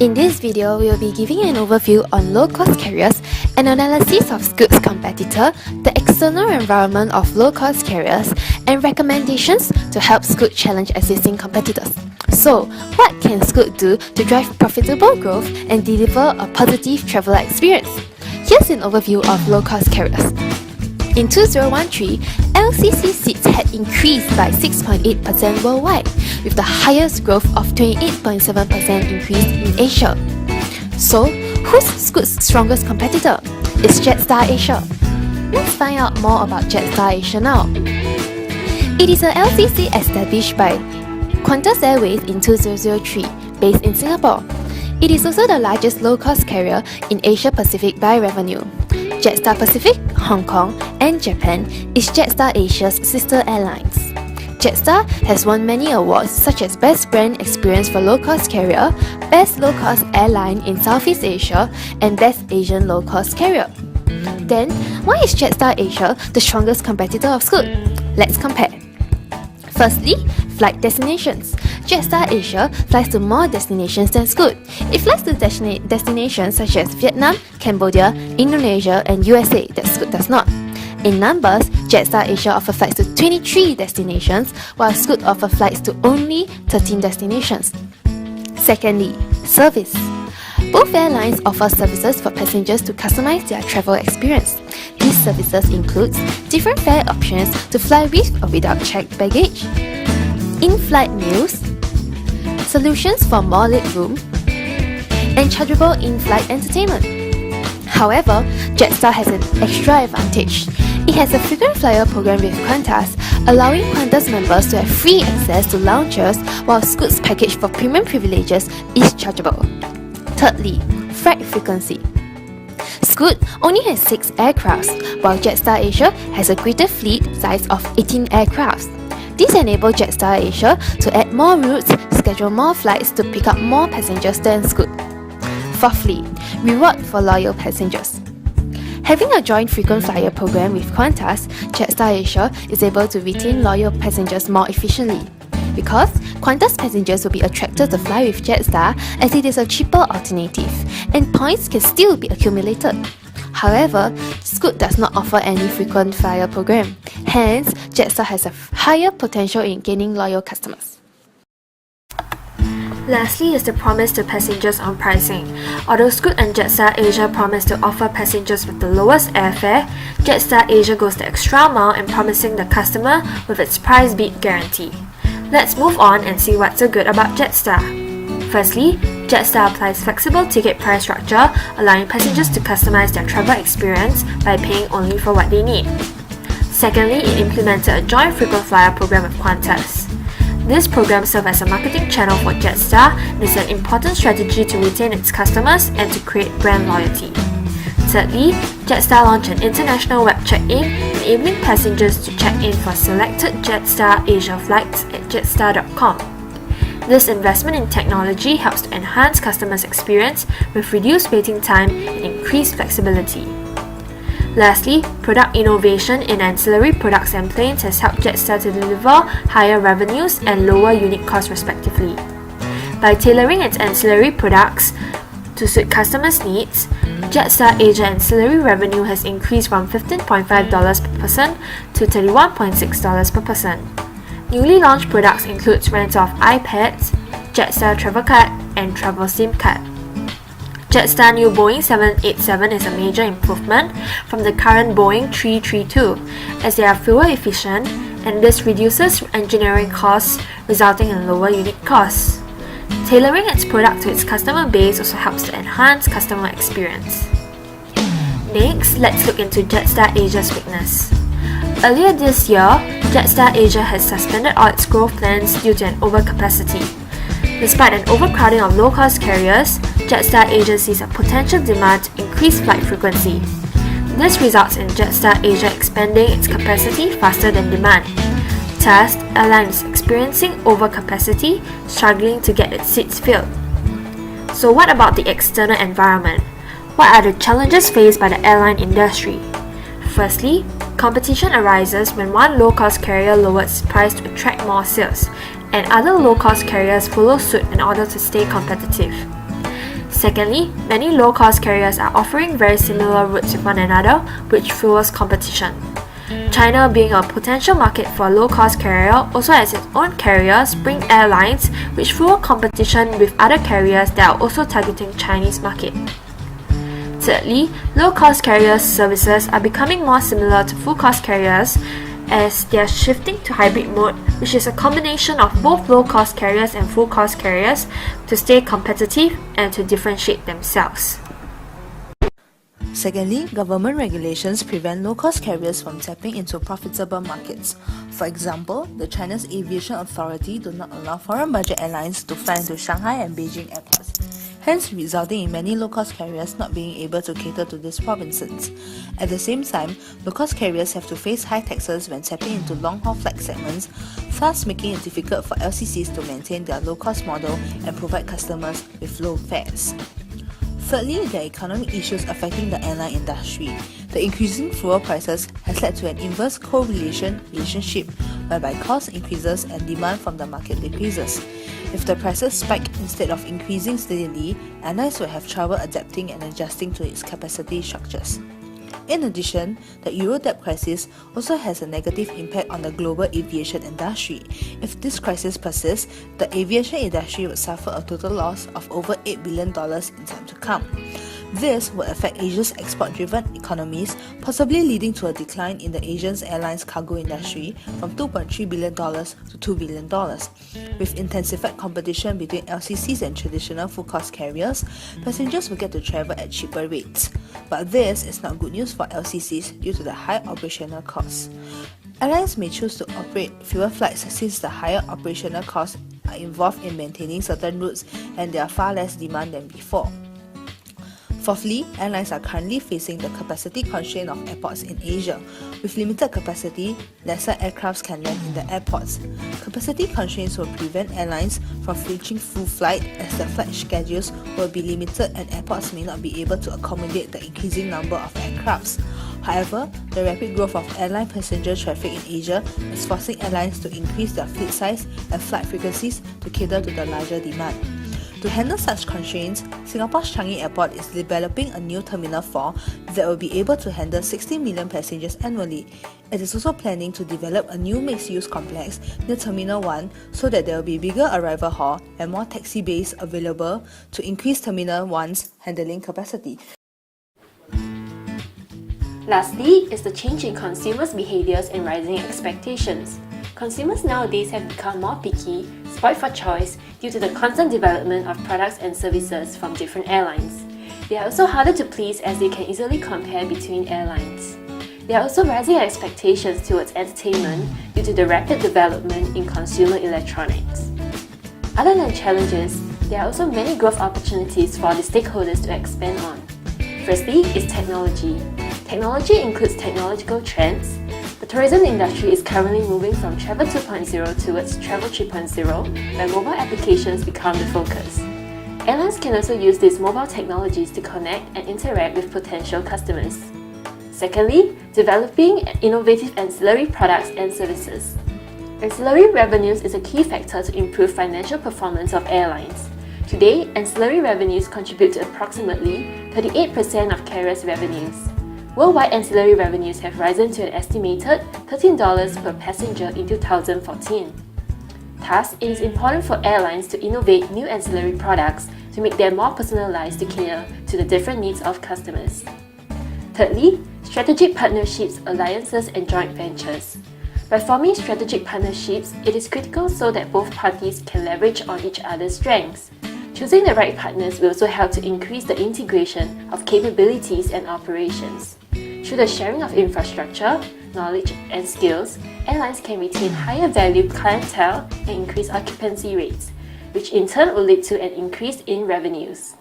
In this video, we will be giving an overview on low-cost carriers, an analysis of Scoot's competitor, the external environment of low-cost carriers, and recommendations to help Scoot challenge existing competitors. So, what can Scoot do to drive profitable growth and deliver a positive traveler experience? Here's an overview of low-cost carriers. In 2013, LCC seats had increased by 6.8% worldwide, with the highest growth of 28.7% increase in Asia. So, who's Scoot's strongest competitor? It's Jetstar Asia. Let's find out more about Jetstar Asia now. It is a LCC established by Qantas Airways in 2003, based in Singapore. It is also the largest low-cost carrier in Asia Pacific by revenue. Jetstar Pacific, Hong Kong, and Japan is Jetstar Asia's sister airlines. Jetstar has won many awards such as Best Brand Experience for Low-Cost Carrier, Best Low-Cost Airline in Southeast Asia, and Best Asian Low-Cost Carrier. Then, why is Jetstar Asia the strongest competitor of Scoot? Let's compare. Firstly, flight destinations. Jetstar Asia flies to more destinations than Scoot. It flies to destinations such as Vietnam, Cambodia, Indonesia, and USA that Scoot does not. In numbers, Jetstar Asia offers flights to 23 destinations, while Scoot offers flights to only 13 destinations. Secondly, service. Both airlines offer services for passengers to customize their travel experience. These services include different fare options to fly with or without checked baggage, in-flight meals, solutions for more legroom, and chargeable in-flight entertainment. However, Jetstar has an extra advantage. It has a frequent flyer program with Qantas, allowing Qantas members to have free access to lounges, while Scoot's package for premium privileges is chargeable. Thirdly, flight frequency. Scoot only has 6 aircrafts, while Jetstar Asia has a greater fleet size of 18 aircrafts. This enables Jetstar Asia to add more routes, schedule more flights to pick up more passengers than Scoot. Fourthly, reward for loyal passengers. Having a joint frequent flyer program with Qantas, Jetstar Asia is able to retain loyal passengers more efficiently. Because Qantas passengers will be attracted to fly with Jetstar as it is a cheaper alternative, and points can still be accumulated. However, Scoot does not offer any frequent flyer program. Hence, Jetstar has a higher potential in gaining loyal customers. Lastly is the promise to passengers on pricing. Although Scoot and Jetstar Asia promise to offer passengers with the lowest airfare, Jetstar Asia goes the extra mile in promising the customer with its price beat guarantee. Let's move on and see what's so good about Jetstar. Firstly, Jetstar applies flexible ticket price structure, allowing passengers to customize their travel experience by paying only for what they need. Secondly, it implemented a joint frequent flyer program with Qantas. This program serves as a marketing channel for Jetstar and is an important strategy to retain its customers and to create brand loyalty. Thirdly, Jetstar launched an international web check-in, enabling passengers to check in for selected Jetstar Asia flights at jetstar.com. This investment in technology helps to enhance customers' experience with reduced waiting time and increased flexibility. Lastly, product innovation in ancillary products and planes has helped Jetstar to deliver higher revenues and lower unit costs respectively. By tailoring its ancillary products to suit customers' needs, Jetstar Asia ancillary revenue has increased from $15.5 per person to $31.6 per person. Newly launched products include rental of iPads, Jetstar Travel Card, and Travel SIM Card. Jetstar new Boeing 787 is a major improvement from the current Boeing 332, as they are fuel efficient, and this reduces engineering costs, resulting in lower unit costs. Tailoring its product to its customer base also helps to enhance customer experience. Next, let's look into Jetstar Asia's weakness. Earlier this year, Jetstar Asia has suspended all its growth plans due to an overcapacity. Despite an overcrowding of low-cost carriers, Jetstar Asia sees a potential demand to increase flight frequency. This results in Jetstar Asia expanding its capacity faster than demand. Thus, the airline is experiencing overcapacity, struggling to get its seats filled. So what about the external environment? What are the challenges faced by the airline industry? Firstly, competition arises when one low-cost carrier lowers its price to attract more sales, and other low-cost carriers follow suit in order to stay competitive. Secondly, many low-cost carriers are offering very similar routes with one another, which fuels competition. China, being a potential market for a low-cost carrier, also has its own carrier, Spring Airlines, which fuel competition with other carriers that are also targeting Chinese market. Thirdly, low-cost carriers' services are becoming more similar to full-cost carriers as they are shifting to hybrid mode, which is a combination of both low-cost carriers and full-cost carriers to stay competitive and to differentiate themselves. Secondly, government regulations prevent low-cost carriers from tapping into profitable markets. For example, the China's Aviation Authority do not allow foreign budget airlines to fly into Shanghai and Beijing airports, hence resulting in many low-cost carriers not being able to cater to these provinces. At the same time, low-cost carriers have to face high taxes when tapping into long-haul flight segments, thus making it difficult for LCCs to maintain their low-cost model and provide customers with low fares. Thirdly, there are economic issues affecting the airline industry. The increasing fuel prices has led to an inverse relationship whereby cost increases and demand from the market decreases. If the prices spike instead of increasing steadily, airlines will have trouble adapting and adjusting to its capacity structures. In addition, the Euro debt crisis also has a negative impact on the global aviation industry. If this crisis persists, the aviation industry would suffer a total loss of over $8 billion in time to come. This will affect Asia's export-driven economies, possibly leading to a decline in the Asian airlines cargo industry from $2.3 billion to $2 billion. With intensified competition between LCCs and traditional full-cost carriers, passengers will get to travel at cheaper rates. But this is not good news for LCCs due to the high operational costs. Airlines may choose to operate fewer flights since the higher operational costs are involved in maintaining certain routes and there are far less demand than before. Fourthly, airlines are currently facing the capacity constraint of airports in Asia. With limited capacity, lesser aircrafts can land in the airports. Capacity constraints will prevent airlines from reaching full flight as the flight schedules will be limited and airports may not be able to accommodate the increasing number of aircrafts. However, the rapid growth of airline passenger traffic in Asia is forcing airlines to increase their fleet size and flight frequencies to cater to the larger demand. To handle such constraints, Singapore's Changi Airport is developing a new Terminal 4 that will be able to handle 16 million passengers annually. It is also planning to develop a new mixed-use complex near Terminal 1 so that there will be bigger arrival hall and more taxi bays available to increase Terminal 1's handling capacity. Lastly is the change in consumers' behaviors and rising expectations. Consumers nowadays have become more picky, spoiled for choice due to the constant development of products and services from different airlines. They are also harder to please as they can easily compare between airlines. There are also rising expectations towards entertainment due to the rapid development in consumer electronics. Other than challenges, there are also many growth opportunities for the stakeholders to expand on. Firstly is technology. Technology includes technological trends. The tourism industry is currently moving from Travel 2.0 towards Travel 3.0, where mobile applications become the focus. Airlines can also use these mobile technologies to connect and interact with potential customers. Secondly, developing innovative ancillary products and services. Ancillary revenues is a key factor to improve financial performance of airlines. Today, ancillary revenues contribute to approximately 38% of carriers' revenues. Worldwide ancillary revenues have risen to an estimated $13 per passenger in 2014. Thus, it is important for airlines to innovate new ancillary products to make them more personalized to cater to the different needs of customers. Thirdly, strategic partnerships, alliances, and joint ventures. By forming strategic partnerships, it is critical so that both parties can leverage on each other's strengths. Choosing the right partners will also help to increase the integration of capabilities and operations. Through the sharing of infrastructure, knowledge, and skills, airlines can retain higher value clientele and increase occupancy rates, which in turn will lead to an increase in revenues.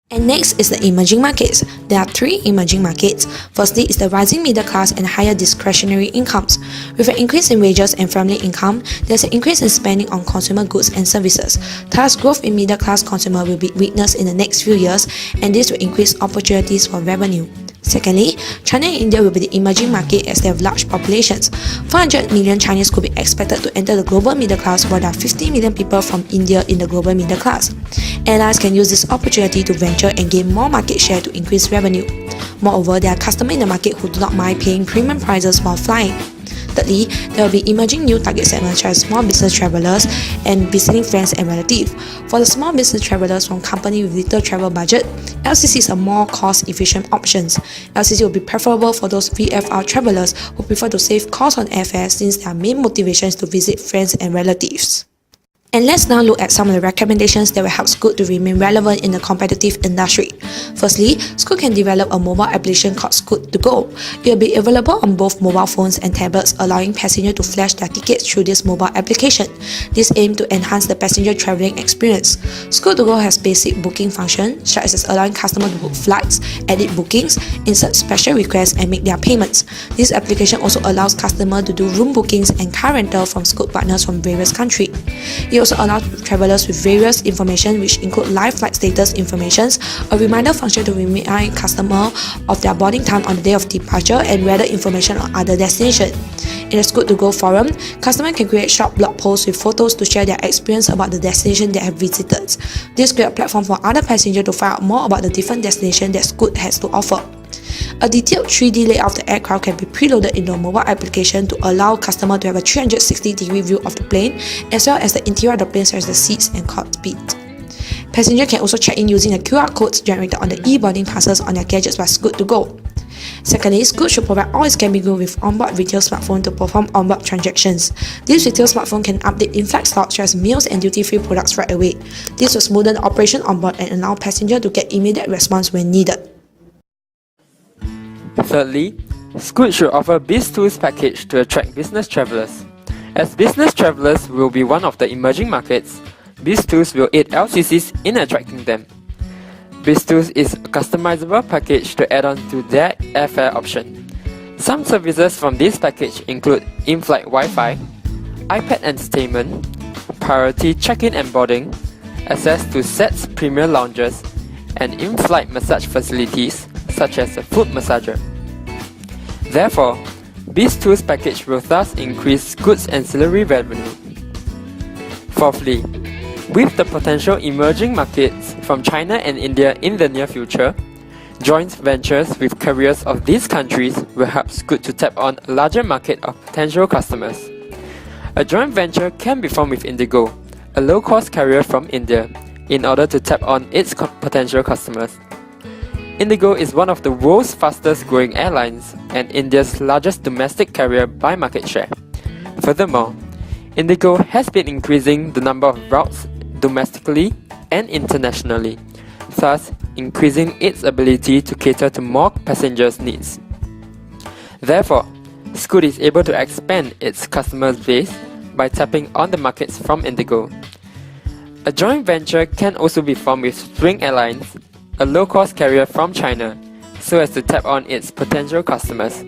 And next is the emerging markets. There are three emerging markets. Firstly is the rising middle class and higher discretionary incomes. With an increase in wages and family income, there's an increase in spending on consumer goods and services. Thus, growth in middle class consumer will be witnessed in the next few years, and this will increase opportunities for revenue. Secondly, China and India will be the emerging market as they have large populations. 400 million Chinese could be expected to enter the global middle class, while there are 50 million people from India in the global middle class. Airlines can use this opportunity to venture and gain more market share to increase revenue. Moreover, there are customers in the market who do not mind paying premium prices while flying. Thirdly, there will be emerging new target segments such as small business travelers and visiting friends and relatives. For the small business travelers from companies with little travel budget, LCCs are more cost-efficient options. LCC will be preferable for those VFR travelers who prefer to save costs on airfare since their main motivation is to visit friends and relatives. And let's now look at some of the recommendations that will help Scoot to remain relevant in the competitive industry. Firstly, Scoot can develop a mobile application called Scoot to Go. It will be available on both mobile phones and tablets, allowing passengers to flash their tickets through this mobile application. This aims to enhance the passenger travelling experience. Scoot to Go has basic booking functions, such as allowing customers to book flights, edit bookings, insert special requests, and make their payments. This application also allows customers to do room bookings and car rental from Scoot partners from various countries. It also allows travelers with various information which include live flight status information, a reminder function to remind customers of their boarding time on the day of departure, and weather information on other destinations. In the Scoot to Go forum, customers can create short blog posts with photos to share their experience about the destination they have visited. This creates a platform for other passengers to find out more about the different destinations that Scoot has to offer. A detailed 3D layout of the aircraft can be preloaded into a mobile application to allow customers to have a 360-degree view of the plane, as well as the interior of the plane such as the seats and cockpit. Passengers can also check in using the QR codes generated on the e-boarding passes on their gadgets by Scoot to Go. Secondly, Scoot should provide all its cabin crew with onboard retail smartphone to perform onboard transactions. This retail smartphone can update in-flight stocks such as meals and duty-free products right away. This will smoothen the operation on board and allow passengers to get immediate response when needed. Thirdly, Scoot should offer BizTools package to attract business travelers. As business travelers will be one of the emerging markets, BizTools will aid LCCs in attracting them. BizTools is a customizable package to add on to their airfare option. Some services from this package include in-flight Wi-Fi, iPad entertainment, priority check-in and boarding, access to SET's premier lounges, and in-flight massage facilities such as a foot massager. Therefore, BizTools package will thus increase Scoot's ancillary revenue. Fourthly, with the potential emerging markets from China and India in the near future, joint ventures with carriers of these countries will help Scoot to tap on a larger market of potential customers. A joint venture can be formed with Indigo, a low-cost carrier from India, in order to tap on its potential customers. Indigo is one of the world's fastest growing airlines and India's largest domestic carrier by market share. Furthermore, Indigo has been increasing the number of routes domestically and internationally, thus increasing its ability to cater to more passengers' needs. Therefore, Scoot is able to expand its customer base by tapping on the markets from Indigo. A joint venture can also be formed with Spring Airlines, a low-cost carrier from China, so as to tap on its potential customers.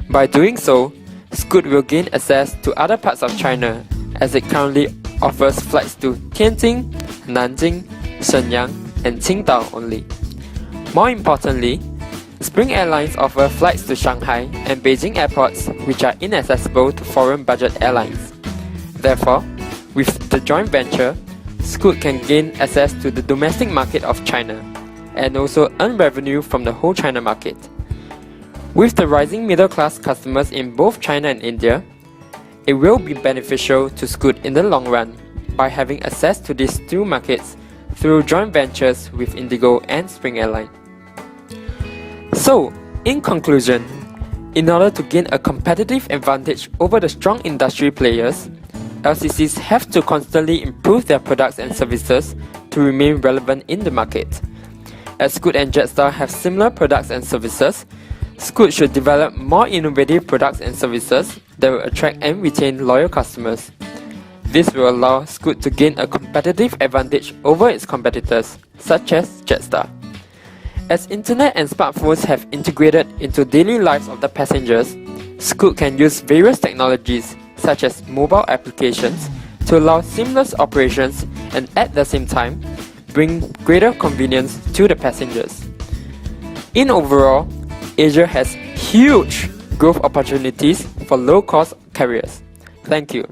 By doing so, Scoot will gain access to other parts of China, as it currently offers flights to Tianjin, Nanjing, Shenyang, and Qingdao only. More importantly, Spring Airlines offer flights to Shanghai and Beijing airports which are inaccessible to foreign budget airlines. Therefore, with the joint venture, Scoot can gain access to the domestic market of China and also earn revenue from the whole China market. With the rising middle-class customers in both China and India, it will be beneficial to Scoot in the long run by having access to these two markets through joint ventures with Indigo and Spring Airlines. So, in conclusion, in order to gain a competitive advantage over the strong industry players, LCCs have to constantly improve their products and services to remain relevant in the market. As Scoot and Jetstar have similar products and services, Scoot should develop more innovative products and services that will attract and retain loyal customers. This will allow Scoot to gain a competitive advantage over its competitors, such as Jetstar. As internet and smartphones have integrated into daily lives of the passengers, Scoot can use various technologies such as mobile applications to allow seamless operations and at the same time bring greater convenience to the passengers. In overall, Asia has huge growth opportunities for low-cost carriers. Thank you.